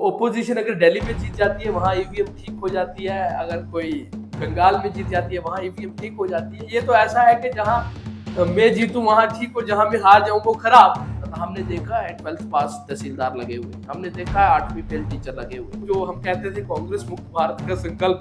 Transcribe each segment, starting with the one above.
Opposition अगर दिल्ली में जीत जाती है वहाँ ईवीएम ठीक हो जाती है, अगर कोई बंगाल में जीत जाती है वहाँ ईवीएम ठीक हो जाती है। ये तो ऐसा है कि जहाँ मैं जीतूं वहाँ ठीक हो, जहाँ मैं हार जाऊं वो खराब। हमने देखा है 12th पास तहसीलदार लगे हुए, हमने देखा है 8वीं फेल टीचर लगे हुए। जो हम कहते थे कांग्रेस मुक्त भारत का संकल्प,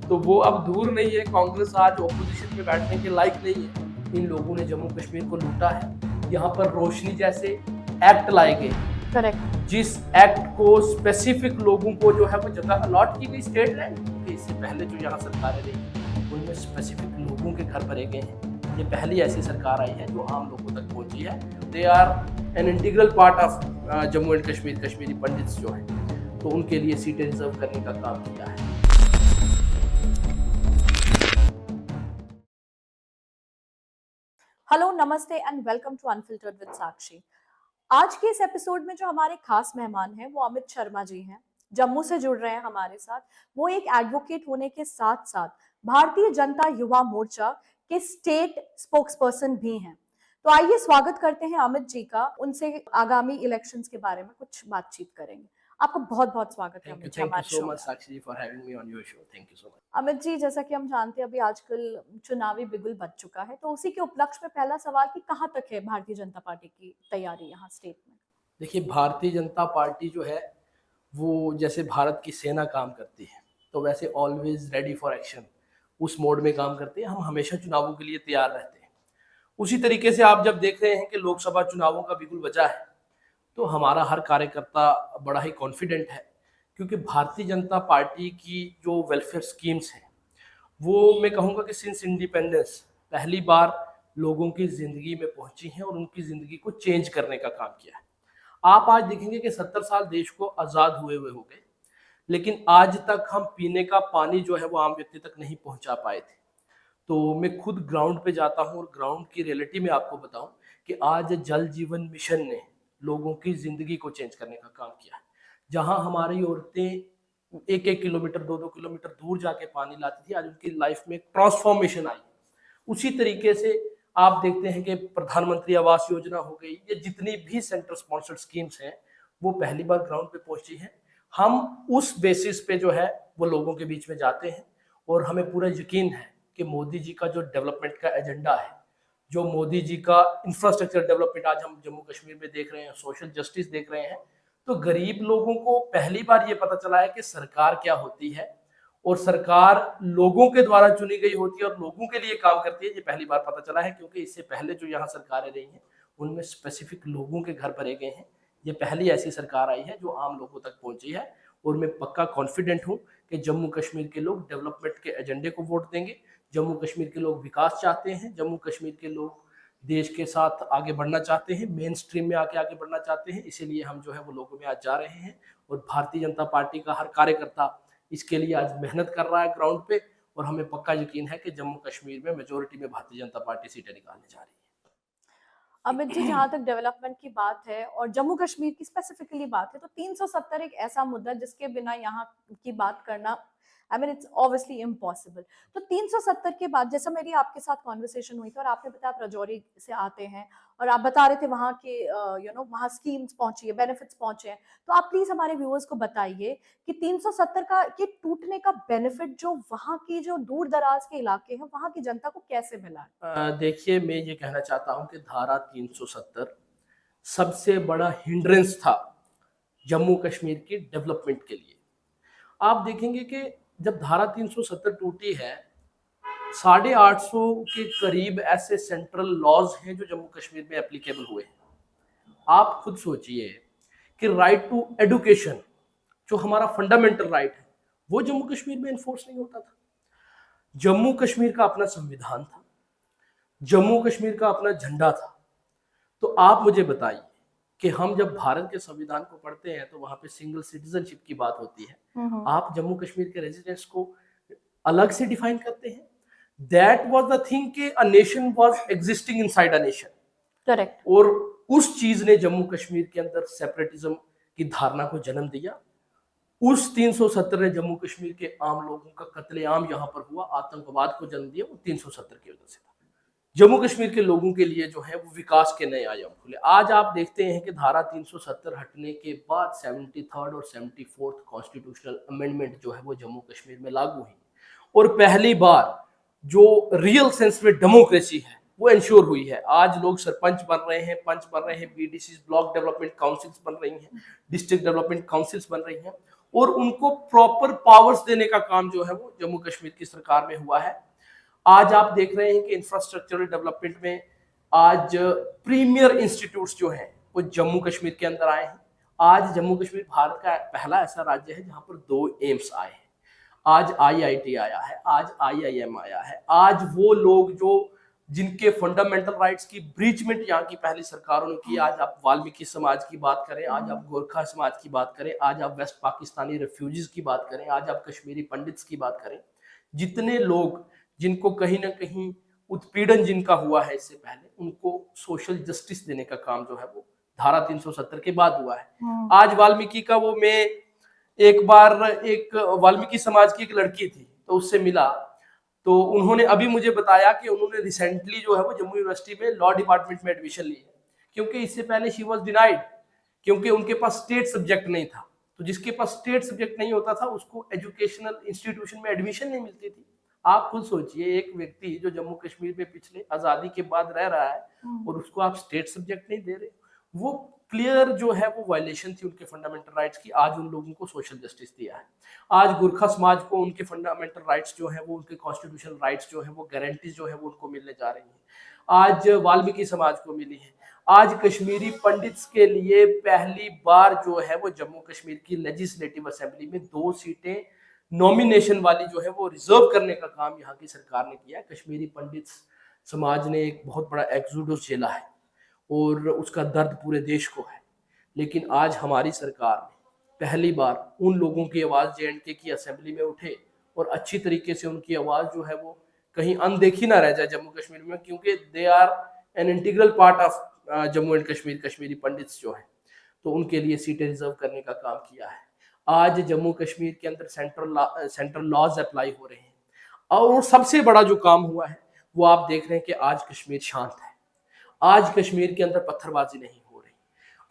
तो वो अब दूर नहीं है। कांग्रेस आज ओपोजिशन में बैठने के लायक नहीं है। इन लोगों ने जम्मू कश्मीर को लूटा है। यहाँ पर रोशनी जैसे एक्ट लाए गए, करेक्ट, जिस एक्ट को स्पेसिफिक लोगों को जो है वो जगह अलॉट की गई स्टेट लैंड, क्योंकि इससे पहले जो यहाँ सरकारें रही उनमें स्पेसिफिक लोगों के घर भरे गए हैं। ये पहली ऐसी सरकार आई है जो आम लोगों तक पहुंची है। They are an integral part of Jammu and Kashmir. Kashmiri Pandits जो हैं तो उनके लिए सीटें रिजर्व करने का काम किया है। हेलो, नमस्ते and welcome to unfiltered with Sakshi. आज के इस एपिसोड में जो हमारे खास मेहमान हैं वो अमित शर्मा जी हैं, जम्मू से जुड़ रहे हैं हमारे साथ। वो एक एडवोकेट होने के साथ साथ भारतीय जनता युवा मोर्चा के स्टेट स्पोक्सपर्सन भी हैं। तो आइए स्वागत करते हैं अमित जी का। उनसे आगामी इलेक्शंस के बारे में कुछ बातचीत करेंगे। आपका बहुत बहुत स्वागत है अमित जी हमारे शो में। Sakshi ji for having me on your show. Thank you so much. Amit ji, जैसा कि हम जानते हैं अभी आजकल चुनावी बिगुल बज चुका है, तो उसी के उपलक्ष्य में पहला सवाल कि कहाँ तक है भारतीय जनता पार्टी की तैयारी यहाँ स्टेट में? देखिए, भारतीय जनता पार्टी जो है वो जैसे भारत की सेना काम करती है, तो वैसे ऑलवेज रेडी फॉर एक्शन उस मोड में काम करती है। हम हमेशा चुनावों के लिए तैयार रहते हैं। उसी तरीके से आप जब देख रहे हैं कि लोकसभा चुनावों का बिगुल बजा है, तो हमारा हर कार्यकर्ता बड़ा ही कॉन्फिडेंट है, क्योंकि भारतीय जनता पार्टी की जो वेलफेयर स्कीम्स हैं वो मैं कहूँगा कि सिंस इंडिपेंडेंस पहली बार लोगों की ज़िंदगी में पहुंची हैं और उनकी ज़िंदगी को चेंज करने का काम किया है। आप आज देखेंगे कि 70 साल देश को आज़ाद हुए हुए हो गए, लेकिन आज तक हम पीने का पानी जो है वो आम व्यक्ति तक नहीं पहुंचा पाए थे। तो मैं खुद ग्राउंड पे जाता हूँ और ग्राउंड की रियलिटी में आपको बताऊं कि आज जल जीवन मिशन ने लोगों की ज़िंदगी को चेंज करने का काम किया है। जहाँ हमारी औरतें 1-1 किलोमीटर 2-2 किलोमीटर दूर जाके पानी लाती थी, आज उनकी लाइफ में ट्रांसफॉर्मेशन आई। उसी तरीके से आप देखते हैं कि प्रधानमंत्री आवास योजना हो गई, ये जितनी भी सेंटर स्पॉन्सर्ड स्कीम्स हैं वो पहली बार ग्राउंड पे पहुंची हैं। हम उस बेसिस पे जो है वो लोगों के बीच में जाते हैं और हमें पूरा यकीन है कि मोदी जी का जो डेवलपमेंट का एजेंडा है, जो मोदी जी का इंफ्रास्ट्रक्चर डेवलपमेंट आज हम जम्मू कश्मीर में देख रहे हैं, सोशल जस्टिस देख रहे हैं, तो गरीब लोगों को पहली बार ये पता चला है कि सरकार क्या होती है और सरकार लोगों के द्वारा चुनी गई होती है और लोगों के लिए काम करती है। ये पहली बार पता चला है, क्योंकि इससे पहले जो यहाँ सरकारें रही हैं उनमें स्पेसिफिक लोगों के घर भरे गए हैं। ये पहली ऐसी सरकार आई है जो आम लोगों तक पहुंची है और मैं पक्का कॉन्फिडेंट हूँ कि जम्मू कश्मीर के लोग डेवलपमेंट के एजेंडे को वोट देंगे। जम्मू कश्मीर के लोग विकास चाहते हैं, जम्मू कश्मीर के लोग देश के साथ आगे बढ़ना चाहते हैं, मेन स्ट्रीम में आगे बढ़ना चाहते हैं। इसीलिए हम जो है वो लोगों में आज जा रहे हैं और भारतीय जनता पार्टी का हर कार्यकर्ता इसके लिए आज मेहनत कर रहा है ग्राउंड पे, और हमें पक्का यकीन है कि जम्मू कश्मीर में मेजोरिटी में भारतीय जनता पार्टी सीटें निकालने जा रही है। अमित जी, जहाँ तक डेवलपमेंट की बात है और जम्मू कश्मीर की स्पेसिफिकली बात है, तो 370 एक ऐसा मुद्दा जिसके बिना यहाँ की बात करना इट्स ऑब्वियसली इम्पॉसिबल। तो 370 के बाद, जैसा मेरी आपके साथ कॉन्वर्सेशन हुई थी और आपने बताया आप राजौरी से आते हैं और आप बता रहे थे वहाँ के वहाँ स्कीम्स पहुंची है, बेनिफिट्स पहुंचे हैं, तो आप प्लीज हमारे व्यूअर्स को बताइए कि 370 का के टूटने का बेनिफिट जो वहाँ की जो दूर दराज के इलाके हैं वहाँ की जनता को कैसे मिला है? देखिए, मैं ये कहना चाहता हूँ कि धारा 370 सबसे बड़ा हिंड्रेंस था जम्मू कश्मीर की डेवलपमेंट के लिए। आप देखेंगे कि जब धारा 370 टूटी है, 850 के करीब ऐसे सेंट्रल लॉज हैं जो जम्मू कश्मीर में एप्लीकेबल हुए हैं। आप खुद सोचिए कि राइट टू एडुकेशन जो हमारा फंडामेंटल राइट है वो जम्मू कश्मीर में इन्फोर्स नहीं होता था। जम्मू कश्मीर का अपना संविधान था, जम्मू कश्मीर का अपना झंडा था। तो आप मुझे बताइए कि हम जब भारत के संविधान को पढ़ते हैं तो वहां पे सिंगल सिटीजनशिप की बात होती है। आप जम्मू कश्मीर के रेजिडेंट्स को अलग से डिफाइन करते हैं। दैट वाज द थिंग कि a nation was existing inside a nation. Correct. और उस चीज ने जम्मू कश्मीर के अंदर सेपरेटिज्म की धारणा को जन्म दिया। उस 370 ने जम्मू कश्मीर के आम लोगों का कत्लेआम यहाँ पर हुआ, आतंकवाद को जन्म दिया, वो 370 की वजह से था। जम्मू कश्मीर के लोगों के लिए जो है वो विकास के नए आयाम खुले। आज आप देखते हैं कि धारा 370 हटने के बाद 73rd और 74th कॉन्स्टिट्यूशनल अमेंडमेंट जो है वो जम्मू कश्मीर में लागू हुई और पहली बार जो रियल सेंस में डेमोक्रेसी है वो इंश्योर हुई है। आज लोग सरपंच बन रहे हैं, पंच बन रहे हैं, बीडीसी ब्लॉक डेवलपमेंट काउंसिल्स बन रही हैं, डिस्ट्रिक्ट डेवलपमेंट काउंसिल्स बन रही हैं और उनको प्रॉपर पावर्स देने का काम जो है वो जम्मू कश्मीर की सरकार में हुआ है। आज आप देख रहे हैं कि इंफ्रास्ट्रक्चरल डेवलपमेंट में आज प्रीमियर इंस्टीट्यूट्स जो हैं वो जम्मू कश्मीर के अंदर आए हैं। आज जम्मू कश्मीर भारत का पहला ऐसा राज्य है जहां पर 2 एम्स आए हैं। आज आईआईटी आया है, आज आईआईएम आया है। आज वो लोग जो जिनके फंडामेंटल राइट्स की ब्रीचमेंट यहाँ की पहली सरकारों ने की, आज आप वाल्मीकि समाज की बात करें, आज आप गोरखा समाज की बात करें, आज आप वेस्ट पाकिस्तानी रेफ्यूजीज की बात करें, आज आप कश्मीरी पंडित्स की बात करें, जितने लोग जिनको कहीं ना कहीं उत्पीड़न जिनका हुआ है इससे पहले, उनको सोशल जस्टिस देने का काम जो है वो धारा 370 के बाद हुआ है। आज वाल्मीकि का वो, मैं एक बार एक वाल्मीकि समाज की एक लड़की थी तो उससे मिला, तो उन्होंने अभी मुझे बताया कि उन्होंने रिसेंटली जो है वो जम्मू यूनिवर्सिटी में लॉ डिपार्टमेंट में एडमिशन ली है, क्योंकि इससे पहले शी वाज डिनाइड, क्योंकि उनके पास स्टेट सब्जेक्ट नहीं था। तो जिसके पास स्टेट सब्जेक्ट नहीं होता था उसको एजुकेशनल इंस्टीट्यूशन में एडमिशन नहीं मिलती थी। आप खुद सोचिए, एक व्यक्ति जो जम्मू कश्मीर में पिछले आजादी के बाद रह रहा है और उसको आप स्टेट सब्जेक्ट नहीं दे रहे, वो क्लियर जो है वो वायलेशन थी उनके फंडामेंटल राइट्स की। आज उन लोगों को सोशल जस्टिस दिया है। आज गुरखा समाज को उनके फंडामेंटल राइट्स जो है वो, उनके कॉन्स्टिट्यूशनल राइट्स जो है वो, गारंटीज जो है वो उनको मिलने जा रही है। आज वाल्मीकि समाज को मिली है। आज कश्मीरी पंडित्स के लिए पहली बार जो है वो जम्मू कश्मीर की लेजिस्लेटिव असेंबली में 2 सीटें नॉमिनेशन वाली जो है वो रिजर्व करने का काम यहाँ की सरकार ने किया है। कश्मीरी पंडित समाज ने एक बहुत बड़ा एक्सोडस झेला है और उसका दर्द पूरे देश को है, लेकिन आज हमारी सरकार ने पहली बार उन लोगों की आवाज़ JNK की असेंबली में उठे और अच्छी तरीके से उनकी आवाज़ जो है वो कहीं अनदेखी ना रह जाए जम्मू कश्मीर में, क्योंकि they are an integral part of Jammu and Kashmir. Kashmiri Pandits जो है तो उनके लिए सीटें रिजर्व करने का काम किया है। आज जम्मू कश्मीर के अंदर सेंट्रल लॉज अप्लाई हो रहे हैं और सबसे बड़ा जो काम हुआ है वो आप देख रहे हैं कि आज कश्मीर शांत है। आज कश्मीर के अंदर पत्थरबाजी नहीं हो रही।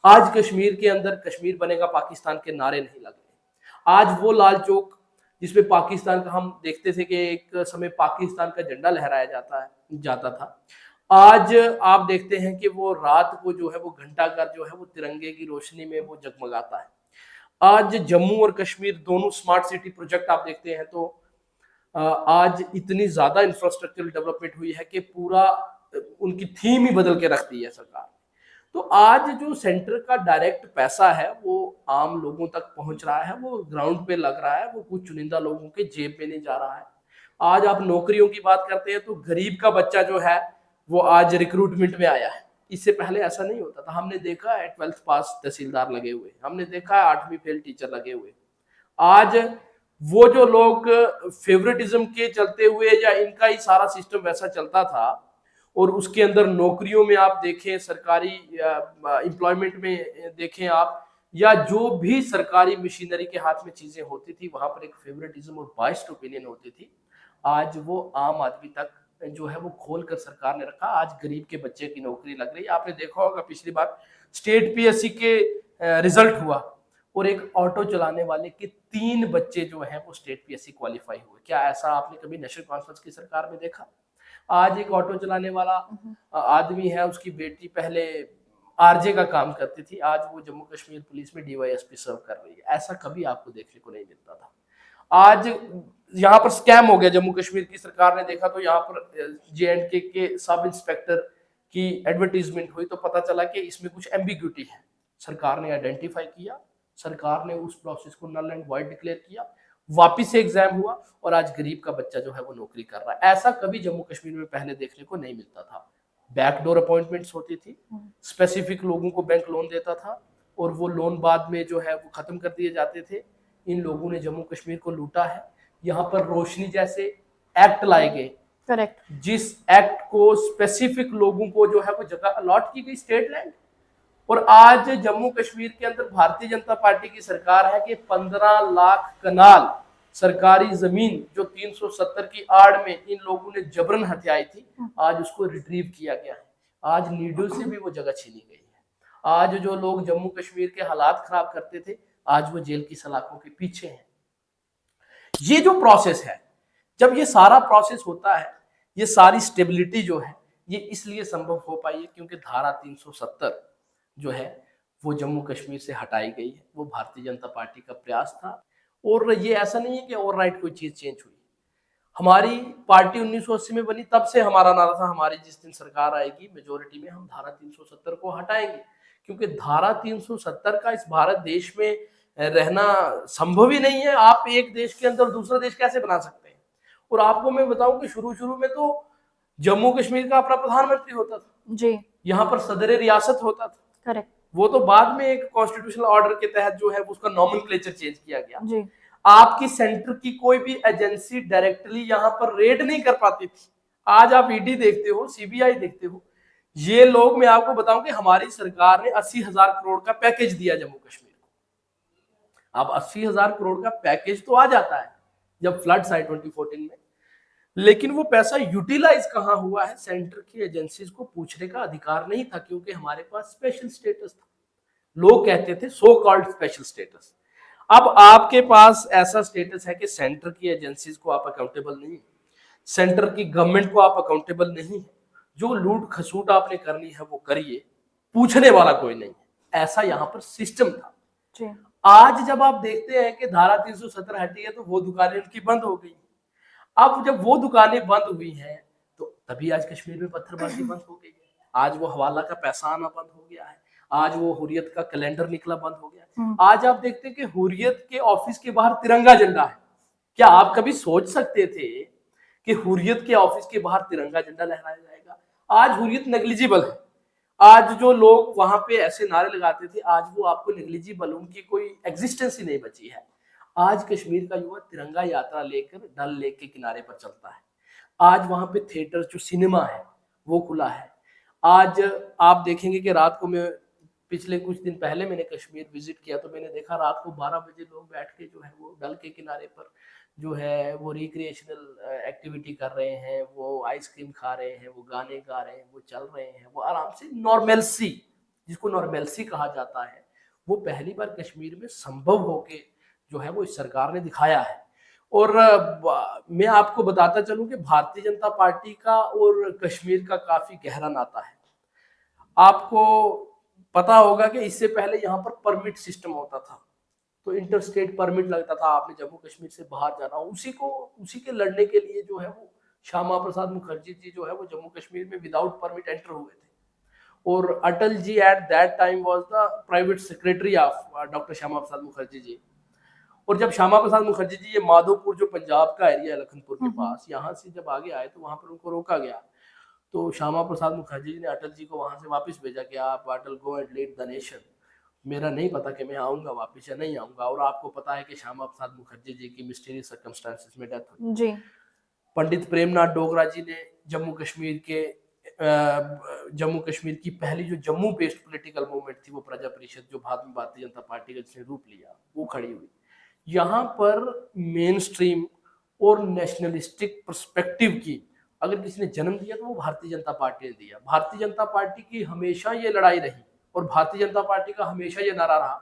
आज कश्मीर के अंदर कश्मीर बनेगा पाकिस्तान के नारे नहीं लग रहे। आज वो लाल चौक जिसमें पाकिस्तान का, हम देखते थे कि एक समय पाकिस्तान का झंडा लहराया जाता था, आज आप देखते हैं कि वो रात को जो है वो घंटाघर जो है वो तिरंगे की रोशनी में वो जगमगाता है। आज जम्मू और कश्मीर दोनों स्मार्ट सिटी प्रोजेक्ट आप देखते हैं तो आज इतनी ज्यादा इंफ्रास्ट्रक्चरल डेवलपमेंट हुई है कि पूरा उनकी थीम ही बदल के रख दी है सरकार। तो आज जो सेंटर का डायरेक्ट पैसा है वो आम लोगों तक पहुंच रहा है, वो ग्राउंड पे लग रहा है, वो कुछ चुनिंदा लोगों के जेब में नहीं जा रहा है। आज आप नौकरियों की बात करते हैं तो गरीब का बच्चा जो है वो आज रिक्रूटमेंट में आया है। इससे पहले ऐसा नहीं होता था। हमने देखा है 12th पास तहसीलदार लगे हुए, हमने देखा है 8वीं फेल टीचर लगे हुए। आज वो जो लोग फेवरेटिज्म के चलते हुए या इनका ही सारा सिस्टम वैसा चलता था और उसके अंदर नौकरियों में आप देखें, सरकारी एम्प्लॉयमेंट में देखें आप, या जो भी सरकारी मशीनरी के हाथ में चीजें होती थी वहां पर एक फेवरेटिज्म और बाइस्ड ओपिनियन होती थी। आज वो आम आदमी तक जो है वो खोल कर सरकार ने रखा। आज गरीब के बच्चे की नौकरी लग रही है। आपने देखा होगा पिछली बार स्टेट PSC के रिजल्ट हुआ और एक ऑटो चलाने वाले के 3 बच्चे जो हैं वो स्टेट PSC क्वालिफाई हुए। क्या ऐसा आपने कभी नेशनल कॉन्फ्रेंस की सरकार में देखा? आज एक ऑटो चलाने वाला आदमी है, उसकी बेटी पहले RJ का काम करती थी, आज वो जम्मू कश्मीर पुलिस में DYSP सर्व कर रही है। ऐसा कभी आपको देखने को नहीं मिलता था। आज यहाँ पर स्कैम हो गया। जम्मू कश्मीर की सरकार ने देखा तो यहाँ पर JNK के सब इंस्पेक्टर की एडवर्टीजमेंट हुई तो पता चला कि इसमें कुछ एम्बिग्यूटी है। सरकार ने आइडेंटिफाई किया, सरकार ने उस प्रोसेस को नल एंड वॉइड डिक्लेयर किया, वापिस से एग्जाम हुआ और आज गरीब का बच्चा जो है वो नौकरी कर रहा है। ऐसा कभी जम्मू कश्मीर में पहले देखने को नहीं मिलता था। बैकडोर अपॉइंटमेंट्स होती थी, स्पेसिफिक लोगों को बैंक लोन देता था और वो लोन बाद में जो है वो खत्म कर दिए जाते थे। इन लोगों ने जम्मू कश्मीर को लूटा है। यहाँ पर रोशनी जैसे एक्ट लाए गए, करेक्ट, जिस एक्ट को स्पेसिफिक लोगों को जो है वो जगह अलॉट की गई, स्टेट लैंड। और आज जम्मू कश्मीर के अंदर भारतीय जनता पार्टी की सरकार है कि 15 लाख कनाल सरकारी जमीन जो 370 की आड़ में इन लोगों ने जबरन हथियाई थी, आज उसको रिट्रीव किया गया है। आज नीडो से भी वो जगह छीनी गई है। आज जो लोग जम्मू कश्मीर के हालात खराब करते थे, आज वो जेल की सलाखों के पीछे हैं। ये जो प्रोसेस है, जब ये सारा प्रोसेस होता है, ये सारी स्टेबिलिटी जो है, ये इसलिए संभव हो पाई है क्योंकि धारा 370 जो है वो जम्मू कश्मीर से हटाई गई है। वो भारतीय जनता पार्टी का प्रयास था और ये ऐसा नहीं है कि ओवरनाइट कोई चीज चेंज हुई। हमारी पार्टी 1980 में बनी, तब से हमारा नारा था हमारी जिस दिन सरकार आएगी मेजोरिटी में हम धारा 370 को हटाएंगे, क्योंकि धारा 370 का इस भारत देश में रहना संभव ही नहीं है। आप एक देश के अंदर दूसरा देश कैसे बना सकते हैं? और आपको मैं बताऊं कि शुरू में तो जम्मू कश्मीर का अपना प्रधानमंत्री होता था जी, यहाँ पर सदर रियासत होता था। करेक्ट वो तो बाद में एक कॉन्स्टिट्यूशनल ऑर्डर के तहत जो है उसका नॉमेनक्लेचर चेंज किया गया। जी, आपकी सेंटर की कोई भी एजेंसी डायरेक्टली यहाँ पर रेड नहीं कर पाती थी। आज आप ईडी देखते हो, सीबीआई देखते हो, ये लोग, मैं आपको बताऊं कि हमारी सरकार ने 80,000 करोड़ का पैकेज दिया जम्मू कश्मीर को। अब 80,000 करोड़ का पैकेज तो आ जाता है जब फ्लड्स आए 2014 में, लेकिन वो पैसा यूटिलाइज कहाँ हुआ है, सेंटर की एजेंसीज को पूछने का अधिकार नहीं था, क्योंकि हमारे पास स्पेशल स्टेटस था। लोग कहते थे सो कॉल्ड स्पेशल स्टेटस। अब आपके पास ऐसा स्टेटस है कि सेंटर की एजेंसीज को आप अकाउंटेबल नहीं, सेंटर की गवर्नमेंट को आप अकाउंटेबल नहीं, जो लूट खसूट आपने करनी है वो करिए, पूछने वाला कोई नहीं है। ऐसा यहाँ पर सिस्टम था। जी, आज जब आप देखते हैं कि धारा 370 हटी है तो वो दुकानें उनकी बंद हो गई। अब जब वो दुकानें बंद हुई हैं तो तभी आज कश्मीर में पत्थरबाजी बंद हो गई है। आज वो हवाला का पैसा आना बंद हो गया है। आज वो हुर्रियत का कैलेंडर निकला बंद हो गया है। आज आप देखते हैं कि हुर्रियत के ऑफिस के बाहर तिरंगा झंडा है। क्या आप कभी सोच सकते थे कि हुर्रियत के ऑफिस के बाहर तिरंगा झंडा लहराया जाएगा? आज हुर्रियत नेग्लिजिबल है। आज जो लोग वहां पे ऐसे नारे लगाते थे, आज वो आपको नेग्लिजिबल, उनकी कोई एग्जिस्टेंस ही नहीं बची है। आज कश्मीर का युवा तिरंगा यात्रा लेकर डल लेक के किनारे पर चलता है। आज वहां पे थिएटर जो सिनेमा है वो खुला है। आज आप देखेंगे कि रात को, मैं पिछले कुछ दिन पहले मैंने कश्मीर विजिट किया तो मैंने देखा रात को 12 बजे लोग बैठ के जो है वो डल के किनारे पर जो है वो रिक्रिएशनल एक्टिविटी कर रहे हैं, वो आइसक्रीम खा रहे हैं, वो गाने गा रहे हैं, वो चल रहे हैं, वो आराम से नॉर्मेलसी, जिसको नॉर्मेलसी कहा जाता है, वो पहली बार कश्मीर में संभव होके जो है वो इस सरकार ने दिखाया है। और मैं आपको बताता चलूं कि भारतीय जनता पार्टी का और कश्मीर का काफी गहरा नाता है। आपको पता होगा कि इससे पहले यहाँ पर परमिट सिस्टम होता था, तो इंटरस्टेट परमिट लगता था, आपने जम्मू कश्मीर से बाहर जाना, उसी के लड़ने के लिए जो है वो श्यामा प्रसाद मुखर्जी जी जो है वो जम्मू कश्मीर में विदाउट परमिट एंटर हुए थे। और Atal ji at that time was the private secretary of doctor Shyama Prasad Mukherjee ji. और जब श्यामा प्रसाद मुखर्जी जी, ये माधोपुर जो पंजाब का एरिया है लखनपुर के पास, यहाँ से जब आगे आए तो वहां पर उनको रोका गया। तो श्यामा प्रसाद मुखर्जी जी ने अटल जी को वहां से वापस भेजा कि आप Atal go and lead the nation. मेरा नहीं पता कि मैं आऊंगा वापस या नहीं आऊंगा। और आपको पता है कि श्यामा प्रसाद मुखर्जी जी की मिस्टीरियस सर्कमस्टांसेस में डेथ हुई जी, पंडित प्रेमनाथ डोगरा जी ने जम्मू कश्मीर की पहली जो जम्मू बेस्ड पॉलिटिकल मूवमेंट थी, वो प्रजा परिषद, जो बाद में भारतीय जनता पार्टी का जिसने रूप लिया, वो खड़ी हुई। यहाँ पर मेन स्ट्रीम और नेशनलिस्टिक पर्सपेक्टिव की अगर किसी ने जन्म दिया तो वो भारतीय जनता पार्टी ने दिया। भारतीय जनता पार्टी की हमेशा ये लड़ाई रही और भारतीय जनता पार्टी का हमेशा ये नारा रहा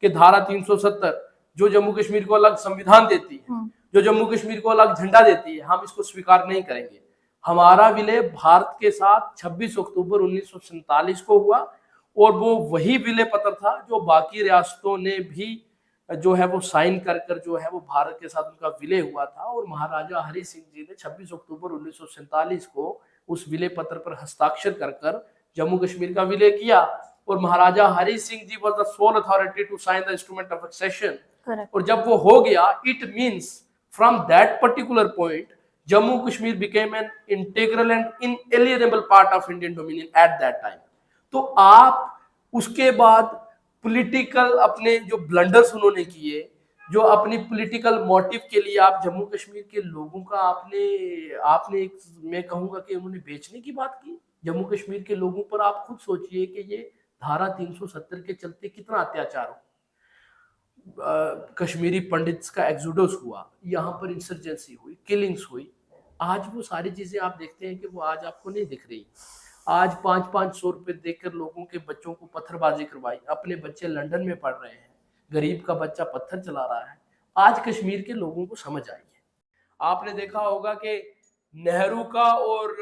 कि धारा 370 जो जम्मू कश्मीर को अलग संविधान देती है, जो जम्मू कश्मीर को अलग झंडा देती है, हम इसको स्वीकार नहीं करेंगे। हमारा विलय भारत के साथ 26 अक्टूबर 1947 को हुआ और वो वही विलय पत्र था जो बाकी रियासतों ने भी जो है वो साइन कर कर जो है वो भारत के साथ उनका विलय हुआ था। और महाराजा हरि सिंह जी ने 26 अक्टूबर 1947 को उस विलय पत्र पर हस्ताक्षर कर कर जम्मू कश्मीर का विलय किया। और Maharaja Hari Singh ji was the sole authority to sign the instrument of accession. और जब वो हो गया, it means from that particular point Jammu Kashmir became an integral and inalienable part of Indian dominion at that time. तो आप उसके बाद पॉलिटिकल अपने जो ब्लंडर्स उन्होंने किए, जो अपनी पॉलिटिकल मोटिव के लिए आप जम्मू कश्मीर के लोगों का आपने एक, मैं कहूंगा कि उन्होंने बेचने की बात की जम्मू कश्मीर के लोगों पर। आप खुद सोचिए कि ये धारा 370 के चलते कितना अत्याचार हो। कश्मीरी पंडित्स का एक्सोडस हुआ, यहाँ पर इंसर्जेंसी हुई, किलिंग्स हुई, आज वो सारी चीजें आप देखते हैं कि वो आज आपको नहीं दिख रही। आज 500-500 रुपए देकर लोगों के बच्चों को पत्थरबाजी करवाई, अपने बच्चे लंदन में पढ़ रहे हैं, गरीब का बच्चा पत्थर चला रहा है। आज कश्मीर के लोगों को समझ आई है। आपने देखा होगा कि नेहरू का और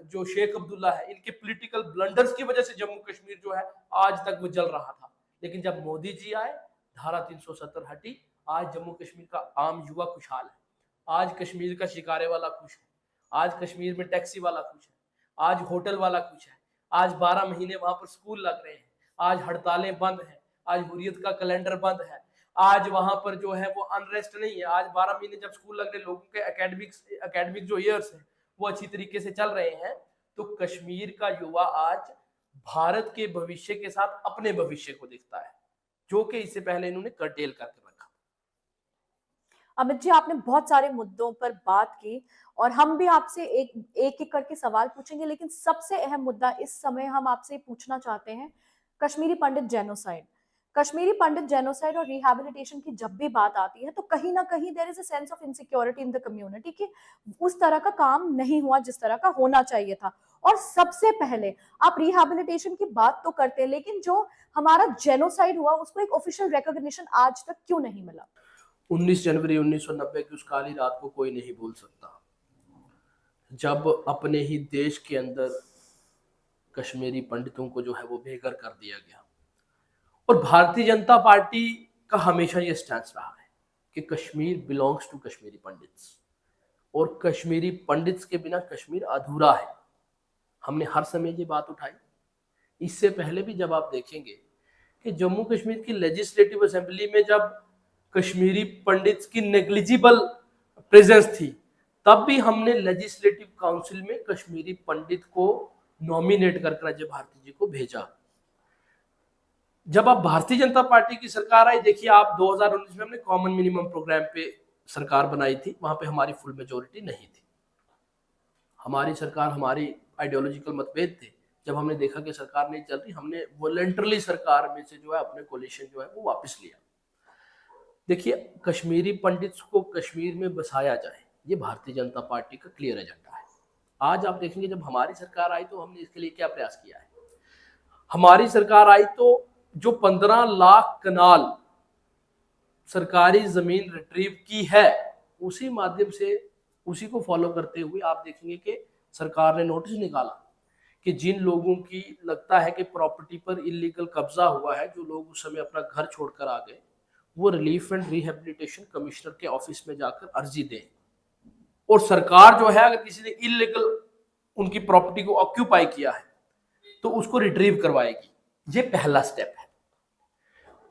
जो शेख अब्दुल्ला है, इनके पॉलिटिकल ब्लंडर्स की वजह से जम्मू कश्मीर जो है आज तक वो जल रहा था। लेकिन जब मोदी जी आए, धारा 370 हटी, आज जम्मू कश्मीर का आम युवा खुशहाल है। आज कश्मीर का शिकारे वाला खुश है, आज कश्मीर में टैक्सी वाला खुश है, आज होटल वाला खुश है, आज 12 महीने वहां पर स्कूल लग रहे हैं, आज हड़तालें बंद है, आज हुर्रियत का कैलेंडर बंद है, आज वहां पर जो है वो अनरेस्ट नहीं है। आज 12 महीने जब स्कूल लग रहे, लोगों के एकेडमिक जो ईयर्स है वो अच्छी तरीके से चल रहे हैं। तो कश्मीर का युवा आज भारत के भविष्य के साथ अपने भविष्य को देखता है, जो कि इससे पहले इन्होंने कर्टेल करके रखा। अमित जी, आपने बहुत सारे मुद्दों पर बात की और हम भी आपसे एक एक करके सवाल पूछेंगे, लेकिन सबसे अहम मुद्दा इस समय हम आपसे पूछना चाहते हैं, कश्मीरी पंडित जेनोसाइड। कश्मीरी पंडित जेनोसाइड और रिहैबिलिटेशन की जब भी बात आती है तो कहीं ना कहीं there is a sense of insecurity in the community कि उस तरह का काम नहीं हुआ जिस तरह का होना चाहिए था। और सबसे पहले आप रिहैबिलिटेशन की बात तो करते हैं, लेकिन जो हमारा जेनोसाइड हुआ उसको एक ऑफिशियल रिकॉग्निशन आज तक क्यों नहीं मिला? 19 जनवरी 1990 की उस काली रात को कोई नहीं भूल सकता, जब अपने ही देश के अंदर कश्मीरी पंडितों को जो है वो बेघर कर दिया गया। और भारतीय जनता पार्टी का हमेशा ये स्टैंड रहा है कि कश्मीर बिलोंग्स टू कश्मीरी पंडित्स, और कश्मीरी पंडित्स के बिना कश्मीर अधूरा है। हमने हर समय ये बात उठाई। इससे पहले भी जब आप देखेंगे कि जम्मू कश्मीर की लेजिस्लेटिव असेंबली में जब कश्मीरी पंडित्स की नेग्लिजिबल प्रेजेंस थी, तब भी हमने लेजिस्लेटिव काउंसिल में कश्मीरी पंडित को नॉमिनेट कर अजय भारती जी को भेजा। जब आप भारतीय जनता पार्टी की सरकार आई, देखिए आप 2019 में हमने कॉमन मिनिमम प्रोग्राम पे सरकार बनाई थी, वहां पे हमारी फुल मेजोरिटी नहीं थी। हमारी सरकार, हमारी आइडियोलॉजिकल मतभेद थे। जब हमने देखा कि सरकार नहीं चल रही, हमने वॉलंटरली सरकार में से जो है अपने कोलिशन जो है वो वापस लिया। देखिए, कश्मीरी पंडित्स को कश्मीर में बसाया जाए, ये भारतीय जनता पार्टी का क्लियर एजेंडा है। आज आप देखेंगे जब हमारी सरकार आई तो हमने इसके लिए क्या प्रयास किया है। हमारी सरकार आई तो जो 15 लाख कनाल सरकारी जमीन रिट्रीव की है, उसी माध्यम से, उसी को फॉलो करते हुए आप देखेंगे कि सरकार ने नोटिस निकाला कि जिन लोगों की लगता है कि प्रॉपर्टी पर इलीगल कब्जा हुआ है, जो लोग उस समय अपना घर छोड़कर आ गए, वो रिलीफ एंड रिहेबिलिटेशन कमिश्नर के ऑफिस में जाकर अर्जी दें। और सरकार जो है, अगर किसी ने इलीगल उनकी प्रॉपर्टी को ऑक्यूपाई किया है तो उसको रिट्रीव करवाएगी। ये पहला स्टेप है।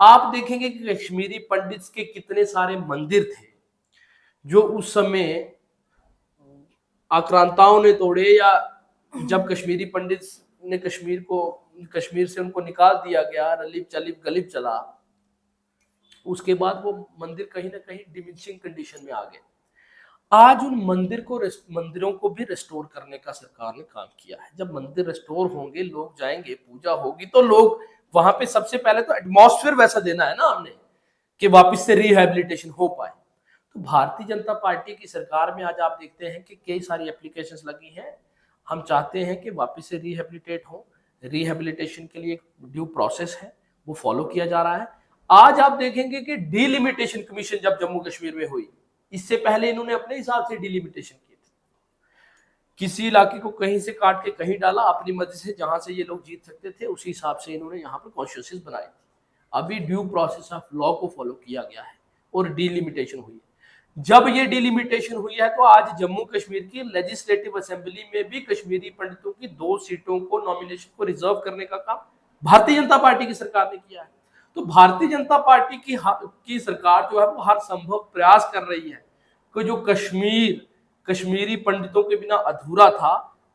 आप देखेंगे कि कश्मीरी पंडित्स के कितने सारे मंदिर थे जो उस समय आक्रांताओं ने तोड़े, या जब कश्मीरी पंडित्स ने कश्मीर से उनको निकाल दिया गया, गलीब चला, उसके बाद वो मंदिर कहीं ना कहीं डिमिनिशिंग कंडीशन में आ गए। आज उन मंदिरों को भी रेस्टोर करने का सरकार ने काम किया है। जब मंदिर रेस्टोर होंगे, लोग जाएंगे, पूजा होगी, तो लोग वहां पे सबसे पहले तो एटमॉस्फेयर वैसा देना है ना हमने कि वापस से रिहैबिलिटेशन हो पाए। तो भारतीय जनता पार्टी की सरकार में आज आप देखते हैं कि कई सारी एप्लीकेशंस लगी हैं। हम चाहते हैं कि वापस से रिहैबिलिटेट हो। रिहैबिलिटेशन के लिए एक ड्यू प्रोसेस है, वो फॉलो किया जा रहा है। आज आप देखेंगे कि डिलिमिटेशन कमीशन जब जम्मू कश्मीर में हुई, इससे पहले इन्होंने अपने हिसाब से डिलिमिटेशन की थी। किसी इलाके को कहीं से काट के कहीं डाला, अपनी मर्जी से जहां से ये लोग जीत सकते थे उसी हिसाब से इन्होंने यहाँ पर कॉन्स्टिट्यूंसीज बनाई थी। अभी ड्यू प्रोसेस ऑफ लॉ को फॉलो किया गया है और डिलिमिटेशन हुई है। जब ये डिलिमिटेशन हुई है तो आज जम्मू कश्मीर की लेजिस्लेटिव असेंबली में भी कश्मीरी पंडितों की 2 सीटों को, नॉमिनेशन को रिजर्व करने का काम भारतीय जनता पार्टी की सरकार ने किया है। तो भारतीय जनता पार्टी की सरकार जो है वो हर संभव प्रयास कर रही है कि जो कश्मीरी पंडितों के बिना अधूरा था,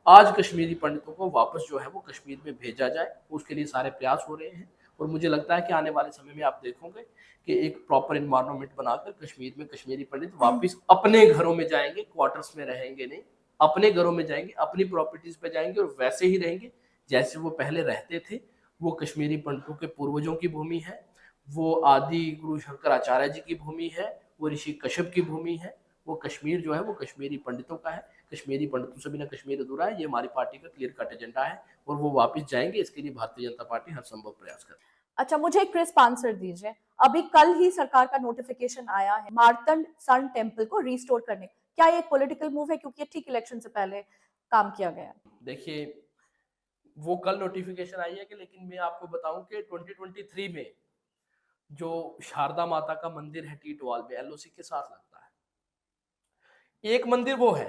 आज कश्मीरी पंडितों को वापस जो है वो कश्मीर में भेजा जाए। उसके लिए सारे प्रयास हो रहे हैं और मुझे लगता है कि आने वाले समय में आप देखोगे कि एक प्रॉपर एनवायरनमेंट बनाकर कश्मीर में कश्मीरी पंडित वापस अपने घरों में जाएंगे, क्वार्टर्स में रहेंगे नहीं, अपने घरों में जाएंगे, अपनी प्रॉपर्टीज पे जाएंगे और वैसे ही रहेंगे जैसे वो पहले रहते थे। वो कश्मीरी पंडितों के पूर्वजों की भूमि है, वो आदि गुरु शंकराचार्य जी की भूमि है, वो ऋषि कश्यप की भूमि है। वो कश्मीर जो है वो कश्मीरी पंडितों का है। कश्मीरी पंडितों से बिना कश्मीर अधूरा है। ये हमारी पार्टी का क्लियर कट एजेंडा है और वो वापस जाएंगे। इसके लिए भारतीय जनता पार्टी हर संभव प्रयास कर। अच्छा, मुझे एक क्रिस्प आंसर दीजिए। अभी कल ही सरकार का नोटिफिकेशन आया है मार्तंड सन टेम्पल को रिस्टोर करने, क्या ये एक पॉलिटिकल मूव है, क्योंकि ये ठीक इलेक्शन से पहले काम किया गया है? देखिए, वो कल नोटिफिकेशन आई है कि, लेकिन मैं आपको बताऊं कि 2023 में जो शारदा माता का मंदिर है टीटवाल में एलओसी के साथ लगता है। एक मंदिर वो है,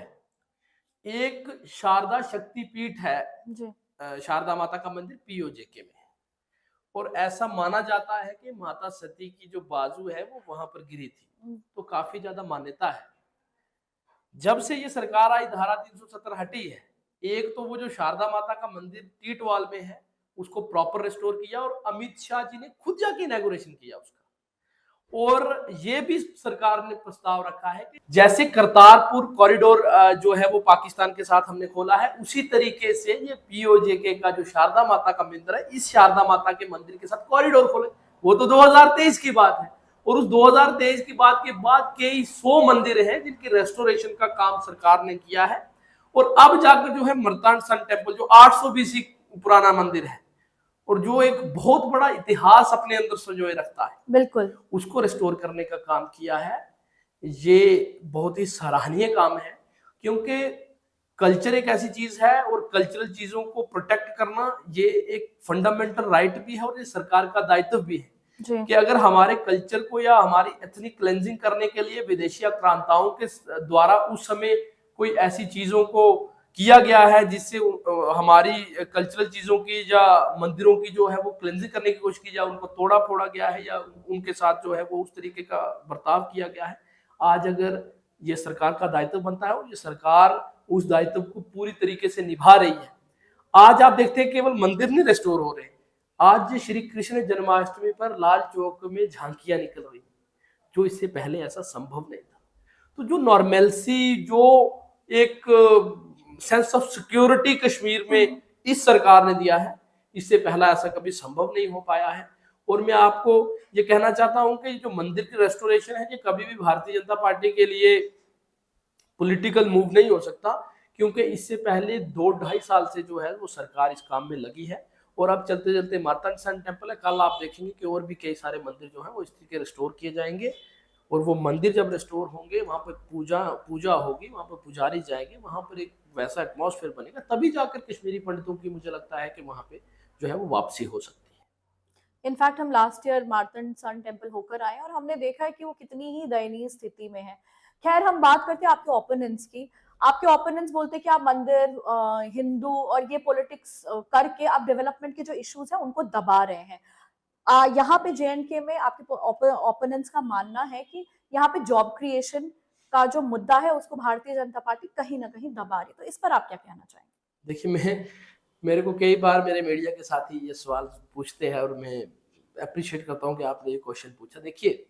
एक शारदा शक्तिपीठ है। जी। शारदा माता का मंदिर पीओजेके में है और ऐसा माना जाता है कि माता सती की जो बाजू है वो वहां पर गिरी थी, तो काफी ज्यादा मान्यता है। जब से ये सरकार आई धारा 370 हटी है। एक तो वो जो शारदा माता का मंदिर टीटवाल में है उसको प्रॉपर रिस्टोर किया और अमित शाह जी ने खुद जाके इनॉग्रेशन किया उसका। और ये भी सरकार ने प्रस्ताव रखा है कि जैसे करतारपुर कॉरिडोर जो है वो पाकिस्तान के साथ हमने खोला है, उसी तरीके से ये पीओजेके का जो शारदा माता का मंदिर है, इस शारदा माता के मंदिर के साथ कॉरिडोर खोले। वो तो 2023 की बात है और उस 2023 की बात के बाद कई 100 मंदिर हैं जिनकी रेस्टोरेशन का काम सरकार ने किया है। और अब जाकर जो है मर्तांड सन टेम्पल जो 800 बीसी पुराना मंदिर है और जो एक बहुत बड़ा इतिहास अपने अंदर संजोए रखता है, बिल्कुल, उसको रिस्टोर करने का काम किया है। ये बहुत ही सराहनीय काम है क्योंकि कल्चर एक ऐसी चीज है और कल्चरल चीजों को प्रोटेक्ट करना ये एक फंडामेंटल राइट भी है और ये सरकार का दायित्व भी है जी। कि अगर हमारे कल्चर को या हमारी एथनिक क्लेंजिंग करने के लिए विदेशी आक्रांताओं के द्वारा उस समय कोई ऐसी चीजों को किया गया है जिससे हमारी कल्चरल चीजों की या मंदिरों की जो है वो क्लेंजिंग करने की कोशिश की जाए, उनको तोड़ा फोड़ा गया है या उनके साथ जो है वो उस तरीके का बर्ताव किया गया है। आज अगर ये सरकार का दायित्व बनता है और ये सरकार उस दायित्व को पूरी तरीके से निभा रही है। आज आप देखते हैं केवल मंदिर नहीं रेस्टोर हो रहे, आज श्री कृष्ण जन्माष्टमी पर लाल चौक में झांकियां निकल रही, जो इससे पहले ऐसा संभव नहीं था। तो जो नॉर्मेलसी, जो एक सेंस ऑफ सिक्योरिटी कश्मीर में इस सरकार ने दिया है, इससे पहला ऐसा कभी संभव नहीं हो पाया है। और मैं आपको ये कहना चाहता हूं कि जो मंदिर की रेस्टोरेशन है ये कभी भी भारतीय जनता पार्टी के लिए पॉलिटिकल मूव नहीं हो सकता, क्योंकि इससे पहले 2-2.5 साल से जो है वो सरकार इस काम में लगी है। और अब चलते चलते मार्तंड सन टेम्पल है, कल आप देखेंगे कि और भी कई सारे मंदिर जो है वो इस तरीके रिस्टोर किए जाएंगे। और वो मंदिर जब रिस्टोर होंगे वहां पर पूजा होगी, वहां पर पुजारी जाएंगे, वहां पर एक वैसा एटमॉस्फेयर बनेगा, तभी जाकर कश्मीरी पंडितों की मुझे लगता है कि वहां पे जो है वो वापसी हो सकती है। इनफैक्ट हम last year Martand sun temple होकर आए और हमने देखा है कि वो कितनी ही दयनीय स्थिति में है। खैर, हम बात करते हैं आपके ओपोनेंट्स की। आपके ओपोनेंट्स बोलते हैं कि आप मंदिर, हिंदू और ये पॉलिटिक्स करके आप डेवलपमेंट के जो इश्यूज हैं उनको दबा रहे हैं। यहाँ पे जेएनके में आपके ओपोनेंट्स का मानना है कि यहाँ पे जॉब क्रिएशन का जो मुद्दा है उसको भारतीय जनता पार्टी कहीं ना कहीं दबा रही है, तो इस पर आप क्या कहना चाहेंगे? देखिए, मेरे को कई बार मेरे मीडिया के साथी ये सवाल पूछते हैं और मैं अप्रिशिएट करता हूं कि आपने ये क्वेश्चन पूछा। देखिए,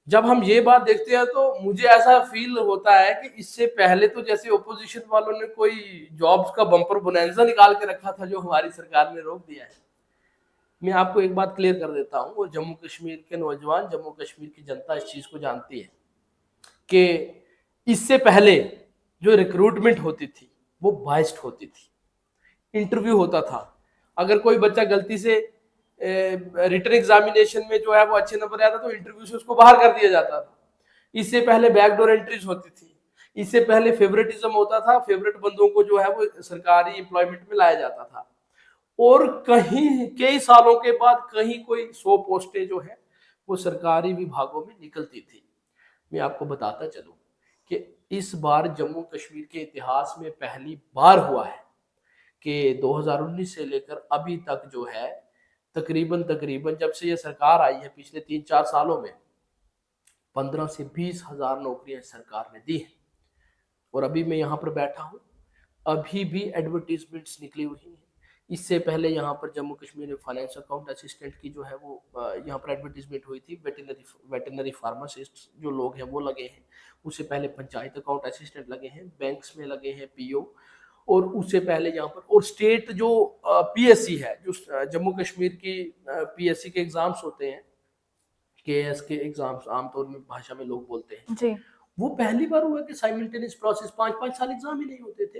जब हम ये बात देखते हैं तो मुझे ऐसा फील होता है कि इससे पहले तो जैसे ओपोजिशन वालों ने कोई जॉब्स का बम्पर बोनैंजा निकाल के रखा था जो हमारी सरकार ने रोक दिया है। मैं आपको एक बात क्लियर कर देता हूँ, और जम्मू कश्मीर के नौजवान, जम्मू कश्मीर की जनता इस चीज को जानती है कि इससे पहले जो रिक्रूटमेंट होती थी वो बाइस्ड होती थी। इंटरव्यू होता था, अगर कोई बच्चा गलती से रिटन एग्जामिनेशन में जो है वो अच्छे नंबर आता तो इंटरव्यू से उसको बाहर कर दिया जाता था। इससे पहले बैकडोर एंट्रीज होती थी, इससे पहले फेवरेटिज्म होता था, फेवरेट बंदों को जो है वो सरकारी एम्प्लॉयमेंट में लाया जाता था। और कहीं कई सालों के बाद कहीं कोई 100 पोस्टें जो है वो सरकारी विभागों में निकलती थी। मैं आपको बताता चलूं कि इस बार जम्मू कश्मीर के इतिहास में पहली बार हुआ है कि 2019 से लेकर अभी तक जो है तकरीबन जब से ये सरकार आई है पिछले 3-4 सालों में 15 से 20 हजार नौकरियां सरकार ने दी है। और अभी मैं यहाँ पर बैठा हूँ, अभी भी एडवर्टीजमेंट्स निकली हुई हैं। इससे पहले यहाँ पर जम्मू कश्मीर में फाइनेंस अकाउंट असिस्टेंट की जो है वो यहाँ पर एडवर्टीजमेंट हुई थी। वेटनरी फार्मासिस्ट जो लोग हैं वो लगे हैं। उससे पहले पंचायत अकाउंट असिस्टेंट लगे हैं, बैंक्स में लगे हैं पीओ। और उससे पहले यहाँ पर और स्टेट जो पीएससी है, जो जम्मू कश्मीर की पीएससी के एग्जाम्स होते हैं केएस के एग्जाम्स आमतौर में भाषा में लोग बोलते हैं, जी वो पहली बार हुआ कि साइमल्टेनियस प्रोसेस 5-5 साल एग्जाम ही नहीं होते थे।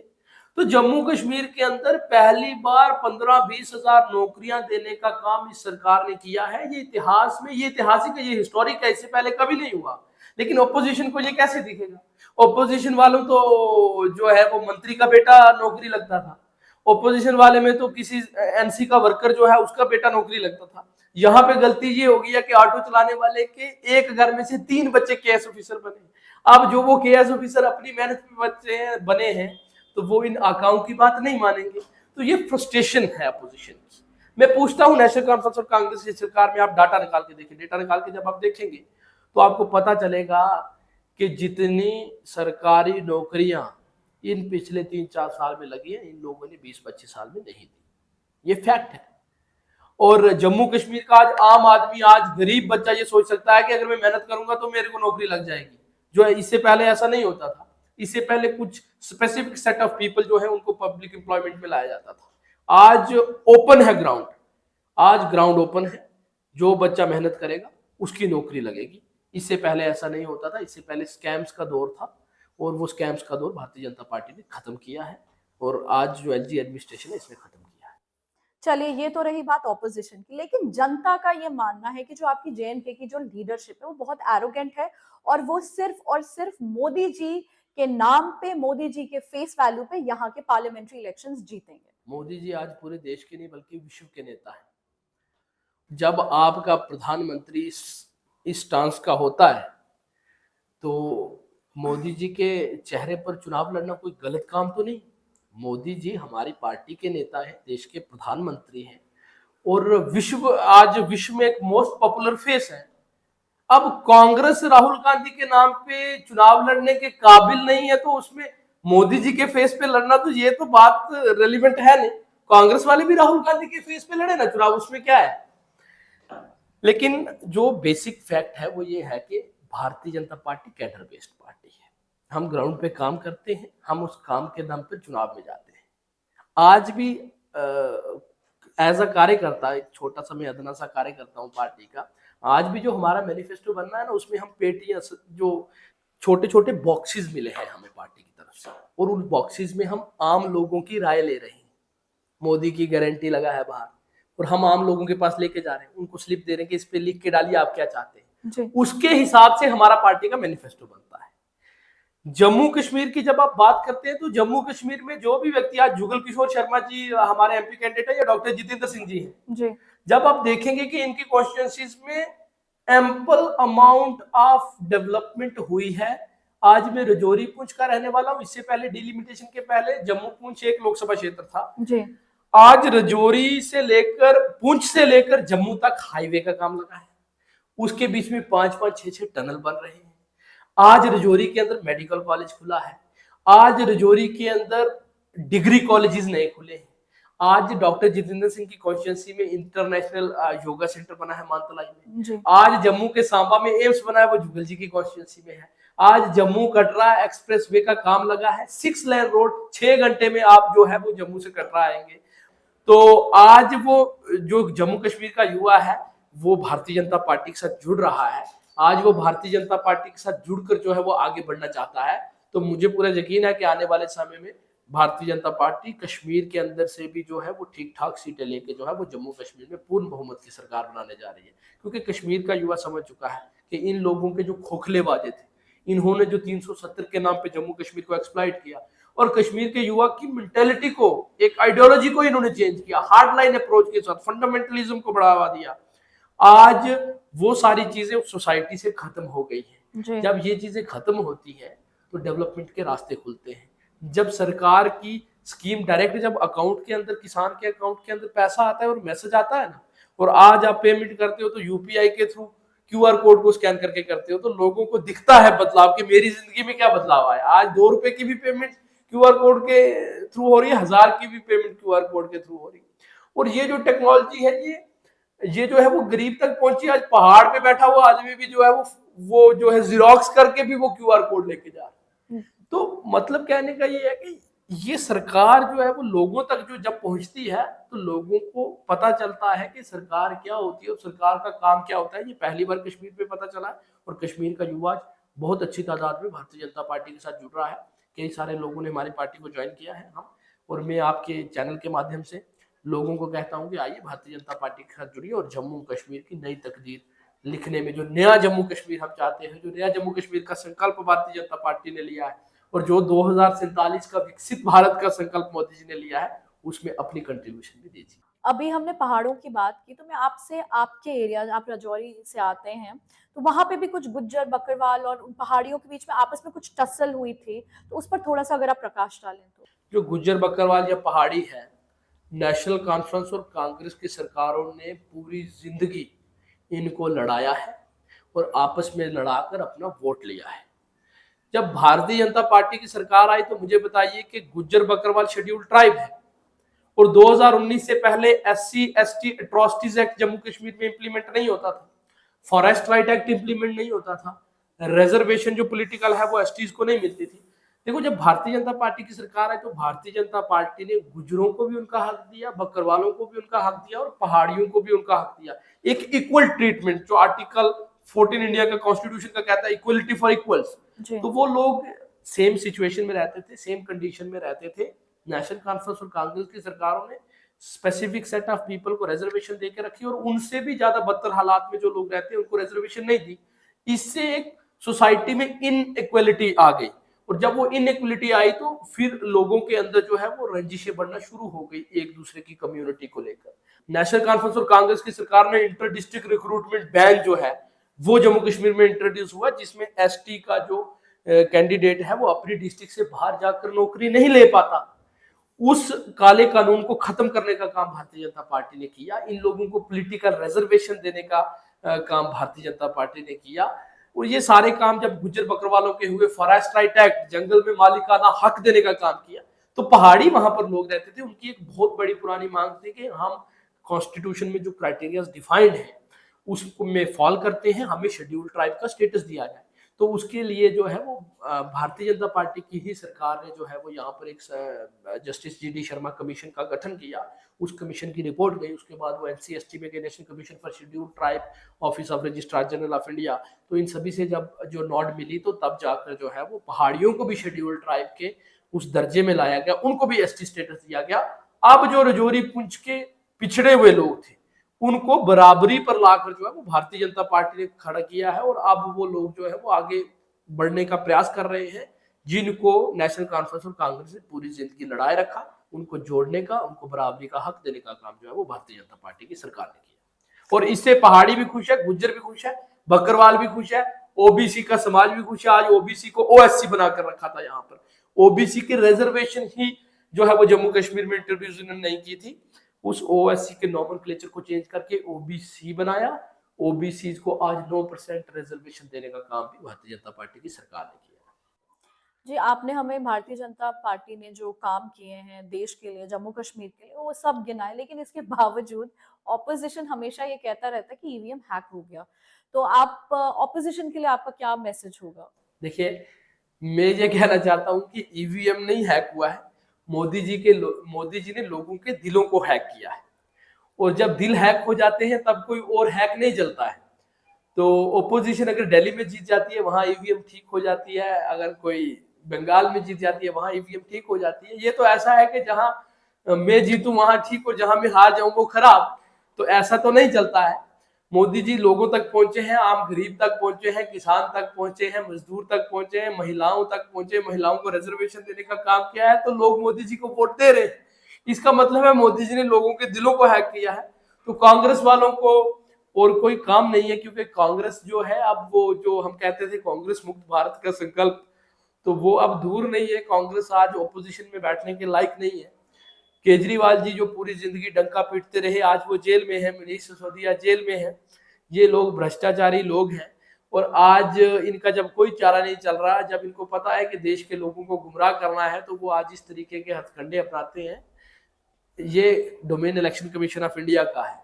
तो जम्मू कश्मीर के अंदर पहली बार 15-20 हजार नौकरियां देने का काम इस सरकार ने किया है। ये इतिहास में, ये ऐतिहासिक है, ये हिस्टोरिक है, इससे पहले कभी नहीं हुआ। लेकिन ऑपोजिशन को ये कैसे दिखेगा? ऑपोजिशन वालों तो जो है वो मंत्री का बेटा नौकरी लगता था, ऑपोजिशन वाले में तो किसी एनसी का वर्कर जो है उसका बेटा नौकरी लगता था। यहाँ पे गलती ये हो गई है कि ऑटो चलाने वाले के एक घर में से 3 बच्चे केएस ऑफिसर बने। अब जो वो केएस ऑफिसर अपनी मेहनत पे बच्चे बने हैं, तो वो इन आकाओं की बात नहीं मानेंगे। तो ये फ्रस्ट्रेशन है अपोजिशन की। मैं पूछता हूँ नेशनल कॉन्फ्रेंस और कांग्रेस की सरकार में आप डाटा निकाल के देखें, डेटा निकाल के जब आप देखेंगे तो आपको पता चलेगा कि जितनी सरकारी नौकरियां इन पिछले 3-4 साल में लगी है, इन लोगों ने 20-25 साल में नहीं दी। ये फैक्ट है। और जम्मू कश्मीर का आज आम आदमी, आज गरीब बच्चा ये सोच सकता है कि अगर मैं मेहनत करूंगा तो मेरे को नौकरी लग जाएगी, जो है इससे पहले ऐसा नहीं होता था। इससे पहले कुछ स्पेसिफिक सेट ऑफ पीपल जो है उनको पब्लिक एम्प्लॉयमेंट में लाया जाता था। आज ओपन है ग्राउंड, आज ग्राउंड ओपन है, जो बच्चा मेहनत करेगा उसकी नौकरी लगेगी। इससे पहले ऐसा नहीं होता था। इससे पहले स्कैम्स का दौर था, और वो स्कैम्स का दौर भारतीय जनता पार्टी ने खत्म किया है, और आज जो एलजी एडमिनिस्ट्रेशन है इसने खत्म किया है। चलिए, ये तो रही बात ऑपोजिशन की, लेकिन जनता का ये मानना है कि जो आपकी जेएनके की जो लीडरशिप है वो बहुत एरोगेंट है, और वो सिर्फ और सिर्फ मोदी जी के नाम पे, मोदी जी के फेस वैल्यू पे यहाँ के पार्लियामेंट्री इलेक्शंस जीतेंगे। मोदी जी आज पूरे देश के नहीं बल्कि विश्व के नेता है। जब आपका प्रधानमंत्री इस स्टांस का होता है, तो मोदी जी के चेहरे पर चुनाव लड़ना कोई गलत काम तो नहीं। मोदी जी हमारी पार्टी के नेता हैं, देश के प्रधानमंत्री हैं, और आज विश्व में एक मोस्ट पॉपुलर फेस है। अब कांग्रेस राहुल गांधी के नाम पे चुनाव लड़ने के काबिल नहीं है, तो उसमें मोदी जी के फेस पे लड़ना, तो ये तो बात रेलिवेंट है नहीं। कांग्रेस वाले भी राहुल गांधी के फेस पे लड़े ना चुनाव, उसमें क्या है। लेकिन जो बेसिक फैक्ट है वो ये है कि Bharatiya Janata party cadre based party है। हम ग्राउंड पे काम करते हैं, हम उस काम के दम पे चुनाव में जाते हैं। आज भी एज अ कार्यकर्ता, एक छोटा सा मैं अदना सा कार्यकर्ता हूँ पार्टी का, आज भी जो हमारा मैनिफेस्टो बनना है ना, उसमें हम पेटियां, जो छोटे छोटे बॉक्सेस मिले हैं हमें पार्टी की तरफ से, और उन बॉक्सेस में हम आम लोगों की राय ले रहे हैं। मोदी की गारंटी लगा है बाहर, और हम आम लोगों के पास लेके जा रहे हैं, उनको स्लिप दे रहे हैं कि इस पे लिख के डालिए आप क्या चाहते हैं जी। उसके हिसाब से हमारा पार्टी का मैनिफेस्टो बनता है। जम्मू कश्मीर की जब आप बात करते हैं, तो जम्मू कश्मीर में जो भी व्यक्ति, आज जुगल किशोर शर्मा जी हमारे एमपी कैंडिडेट है, या डॉक्टर जितेंद्र सिंह जी हैं जी। जब आप देखेंगे कि इनकी कॉन्स्टिट्यूएंसीज में एम्पल अमाउंट ऑफ डेवलपमेंट हुई है। आज मैं रजौरी पुंछ का रहने वाला हूं, इससे पहले डिलिमिटेशन के पहले जम्मू पुंछ एक लोकसभा क्षेत्र था। जी। आज रजौरी से लेकर, पुंछ से लेकर जम्मू तक हाईवे का काम लगा है, उसके बीच में 5-5, 6-6 टनल बन रहे हैं। आज रजौरी के अंदर मेडिकल कॉलेज खुला है, आज रजौरी के अंदर डिग्री कॉलेजेस नए खुले हैं। आज डॉक्टर जितेंद्र सिंह की कॉन्स्टिट्यूएंसी में इंटरनेशनल योगा सेंटर बना है मानतलाई में। जी। आज जम्मू के सांबा में एम्स बना है, वो जुगल जी की कॉन्स्टिट्यूएंसी में है। आज जम्मू कटरा एक्सप्रेसवे का काम लगा है, 6 लेन रोड, 6 घंटे में आप जो है वो जम्मू से कटरा आएंगे। तो आज वो जो जम्मू कश्मीर का युवा है वो भारतीय जनता पार्टी के साथ जुड़ रहा है। आज वो भारतीय जनता पार्टी के साथ जुड़कर जो है वो आगे बढ़ना चाहता है। तो मुझे पूरा यकीन है कि आने वाले समय में भारतीय जनता पार्टी कश्मीर के अंदर से भी जो है वो ठीक ठाक सीटें लेके जो है वो जम्मू कश्मीर में पूर्ण बहुमत की सरकार बनाने जा रही है। क्योंकि कश्मीर का युवा समझ चुका है कि इन लोगों के जो खोखले वादे थे, इन्होंने जो 370 के नाम पे जम्मू कश्मीर को एक्सप्लॉइट किया, और कश्मीर के युवा की मेंटेलिटी को, एक आइडियोलॉजी को इन्होंने चेंज किया, हार्ड लाइन अप्रोच के साथ फंडामेंटलिज्म को बढ़ावा दिया। आज वो सारी चीजें सोसाइटी से खत्म हो गई है। जब ये चीजें खत्म होती है तो डेवलपमेंट के रास्ते खुलते हैं। जब सरकार की स्कीम डायरेक्ट, जब अकाउंट के अंदर, किसान के अकाउंट के अंदर पैसा आता है और मैसेज आता है ना, और आज आप पेमेंट करते हो तो यूपीआई के थ्रू क्यूआर कोड को स्कैन करके करते हो, तो लोगों को दिखता है बदलाव कि मेरी जिंदगी में क्या बदलाव आया। आज 2 रुपए की भी पेमेंट क्यूआर कोड के थ्रू हो रही है, 1000 की भी पेमेंट क्यूआर कोड के थ्रू हो रही है। और ये जो टेक्नोलॉजी है, ये जो है वो गरीब तक पहुंची। आज पहाड़ पे बैठा हुआ आदमी भी जो है वो जो है जिरोक्स करके भी वो क्यूआर कोड लेके जा रहा है। तो मतलब कहने का ये है कि ये सरकार जो है वो लोगों तक जो जब पहुंचती है तो लोगों को पता चलता है कि सरकार क्या होती है और सरकार का काम क्या होता है। ये पहली बार कश्मीर पे पता चला है और कश्मीर का युवा आज बहुत अच्छी तादाद में भारतीय जनता पार्टी के साथ जुड़ रहा है। कई सारे लोगों ने हमारी पार्टी को ज्वाइन किया है। हम और मैं आपके चैनल के माध्यम से लोगों को कहता हूँ कि आइए भारतीय जनता पार्टी के साथ जुड़िए और जम्मू कश्मीर की नई तकदीर लिखने में, जो नया जम्मू कश्मीर हम चाहते हैं, जो नया जम्मू कश्मीर का संकल्प भारतीय जनता पार्टी ने लिया है और जो 2047 का विकसित भारत का संकल्प मोदी जी ने लिया है, उसमें अपनी कंट्रीब्यूशन भी दीजिए। अभी हमने पहाड़ों की बात की, तो मैं आपसे, आपके एरिया, आप राजौरी से आते हैं, तो वहां पे भी कुछ गुज्जर बकरवाल और उन पहाड़ियों के बीच में आपस में कुछ टसल हुई थी, तो उस पर थोड़ा सा अगर आप प्रकाश डालें तो। जो गुज्जर बकरवाल या पहाड़ी है, नेशनल कॉन्फ्रेंस और कांग्रेस की सरकारों ने पूरी जिंदगी इनको लड़ाया है और आपस में लड़ाकर अपना वोट लिया है। जब भारतीय जनता पार्टी की सरकार आई तो मुझे बताइए कि गुज्जर बकरवाल शेड्यूल ट्राइब है और 2019 से पहले SC ST atrocities act Jammu Kashmir में इंप्लीमेंट नहीं होता था, फॉरेस्ट राइट एक्ट इंप्लीमेंट नहीं होता था, रिजर्वेशन जो पॉलिटिकल है वो एसटीज को नहीं मिलती थी। देखो, जब भारतीय जनता पार्टी की सरकार है तो भारतीय जनता पार्टी ने गुजरों को भी उनका हक दिया, बकरवालों को भी उनका हक दिया और पहाड़ियों को भी उनका हक दिया। एक इक्वल ट्रीटमेंट जो आर्टिकल 14 इंडिया का कॉन्स्टिट्यूशन का कहता है, इक्वलिटी फॉर इक्वल्स, तो वो लोग सेम सिचुएशन में रहते थे, सेम कंडीशन में रहते थे। नेशनल कॉन्फ्रेंस और कांग्रेस की सरकारों ने स्पेसिफिक सेट ऑफ पीपल को रिजर्वेशन देके रखी और उनसे भी ज्यादा बदतर हालात में जो लोग रहते हैं उनको रिजर्वेशन नहीं दी। इससे एक सोसाइटी में इनइक्वालिटी आ गई और जब वो इनइक्वालिटी आई तो फिर लोगों के अंदर जो है वो रंजिशें बढ़ना शुरू हो गई एक दूसरे की कम्युनिटी को लेकर। नेशनल कॉन्फ्रेंस और कांग्रेस की सरकार ने इंटर डिस्ट्रिक्ट रिक्रूटमेंट बैन जो है वो जम्मू कश्मीर में इंट्रोड्यूस हुआ, जिसमें एसटी का जो कैंडिडेट है वो अपनी डिस्ट्रिक्ट से बाहर जाकर नौकरी नहीं ले पाता। उस काले कानून को खत्म करने का काम भारतीय जनता पार्टी ने किया। इन लोगों को पॉलिटिकल रिजर्वेशन देने का काम भारतीय जनता पार्टी ने किया और ये सारे काम जब गुज्जर बकरवालों के हुए, फॉरेस्ट राइट एक्ट, जंगल में मालिकाना हक देने का काम किया, तो पहाड़ी वहां पर लोग रहते थे, उनकी एक बहुत बड़ी पुरानी मांग थी कि हम कॉन्स्टिट्यूशन में जो क्राइटेरिया डिफाइंड है उसको में फॉल करते हैं, हमें शेड्यूल ट्राइब का स्टेटस दिया जाए। तो उसके लिए जो है वो भारतीय जनता पार्टी की ही सरकार ने जो है वो यहाँ पर एक जस्टिस GD शर्मा कमीशन का गठन किया। उस कमीशन की रिपोर्ट गई, उसके बाद वो NC ST में गई, national commission for schedule tribe, office of registrar general of India. तो इन सभी से जब जो नोट मिली तो तब जाकर जो है वो पहाड़ियों को भी शेड्यूल ट्राइब के उस दर्जे में लाया गया, उनको भी ST स्टेटस दिया गया। अब जो रजौरी पुंछ के पिछड़े हुए लोग थे उनको बराबरी पर लाकर जो है वो भारतीय जनता पार्टी ने खड़ा किया है और अब वो लोग जो है वो आगे बढ़ने का प्रयास कर रहे हैं, जिनको नेशनल कॉन्फ्रेंस और कांग्रेस ने पूरी जिंदगी लड़ाए रखा, उनको जोड़ने का, उनको बराबरी का हक देने का काम जो है वो भारतीय जनता पार्टी की सरकार ने किया। और इससे पहाड़ी भी खुश है, गुज्जर भी खुश है, बकरवाल भी खुश है, OBC का समाज भी खुश है। आज OBC को OSC बनाकर रखा था, यहाँ पर OBC की रिजर्वेशन ही जो है वो जम्मू कश्मीर में इंट्रोड्यूस नहीं की थी, उस OSC के नॉमेनक्लेचर को चेंज करके OBC बनाया। OBC को आज 9% रिजर्वेशन देने का काम भी भारतीय जनता पार्टी की सरकार ने किया। जी, आपने हमें भारतीय जनता पार्टी ने जो काम किए हैं देश के लिए, जम्मू कश्मीर के लिए, वो सब गिनाए, लेकिन इसके बावजूद ऑपोजिशन हमेशा ये कहता रहता है कि EVM हैक हो गया। तो आप ऑपोजिशन के लिए आपका क्या मैसेज होगा? देखिए, मैं ये कहना चाहता हूँ कि EVM नहीं हैक हुआ है, मोदी जी ने लोगों के दिलों को हैक किया है और जब दिल हैक हो जाते हैं तब कोई और हैक नहीं चलता है। तो ओपोजिशन अगर दिल्ली में जीत जाती है वहां EVM ठीक हो जाती है, अगर कोई बंगाल में जीत जाती है वहां EVM ठीक हो जाती है। ये तो ऐसा है कि जहां मैं जीतूं वहां ठीक और जहां मैं हार जाऊं वो खराब, तो ऐसा तो नहीं चलता है। मोदी जी लोगों तक पहुंचे हैं, आम गरीब तक पहुंचे हैं, किसान तक पहुंचे हैं, मजदूर तक पहुंचे हैं, महिलाओं तक पहुंचे, महिलाओं को रिजर्वेशन देने का काम किया है, तो लोग मोदी जी को वोट दे रहे हैं। इसका मतलब है मोदी जी ने लोगों के दिलों को हैक किया है। तो कांग्रेस वालों को और कोई काम नहीं है, क्योंकि कांग्रेस जो है, अब वो जो हम कहते थे कांग्रेस मुक्त भारत का संकल्प, तो वो अब दूर नहीं है। कांग्रेस आज ओपोजिशन में बैठने के लायक नहीं है। केजरीवाल जी जो पूरी जिंदगी डंका पीटते रहे, आज वो जेल में है, मनीष सिसोदिया जेल में है। ये लोग भ्रष्टाचारी लोग हैं और आज इनका जब कोई चारा नहीं चल रहा, जब इनको पता है कि देश के लोगों को गुमराह करना है, तो वो आज इस तरीके के हथकंडे अपनाते हैं। ये domain election commission of India का है।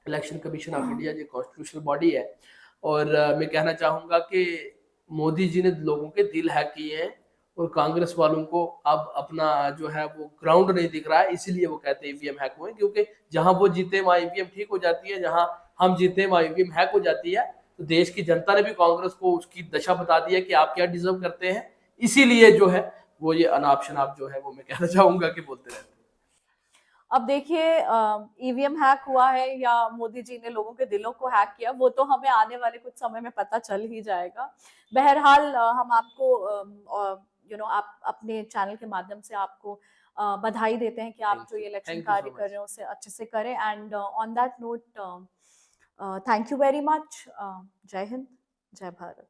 इलेक्शन कमीशन ऑफ इंडिया जो कॉन्स्टिट्यूशनल बॉडी है, और मैं कहना चाहूंगा कि मोदी जी ने लोगों के दिल हैक किए हैं और कांग्रेस वालों को अब अपना जो है वो ग्राउंड नहीं दिख रहा है, इसीलिए वो कहते हैं ईवीएम हैक हुए, क्योंकि जहां वो जीते वहां ईवीएम ठीक हो जाती है, जहां हम जीते वहां ईवीएम हैक हो जाती है। तो देश की जनता ने भी कांग्रेस को उसकी दशा बता दी है कि आप क्या डिजर्व करते हैं, इसीलिए जो है वो ये अनाप शनाप जो है वो मैं कहना चाहूंगा कि बोलते रहते हैं। अब देखिए ईवीएम हैक हुआ है या मोदी जी ने लोगों के दिलों को हैक किया, वो तो हमें आने वाले कुछ समय में पता चल ही जाएगा। बहरहाल हम आपको आप अपने चैनल के माध्यम से आपको बधाई देते हैं कि आप जो ये इलेक्शन थैंक यू कार्य सो कर मच। रहे हैं उसे अच्छे से करें। And on that note thank you very much. जय हिंद, जय भारत।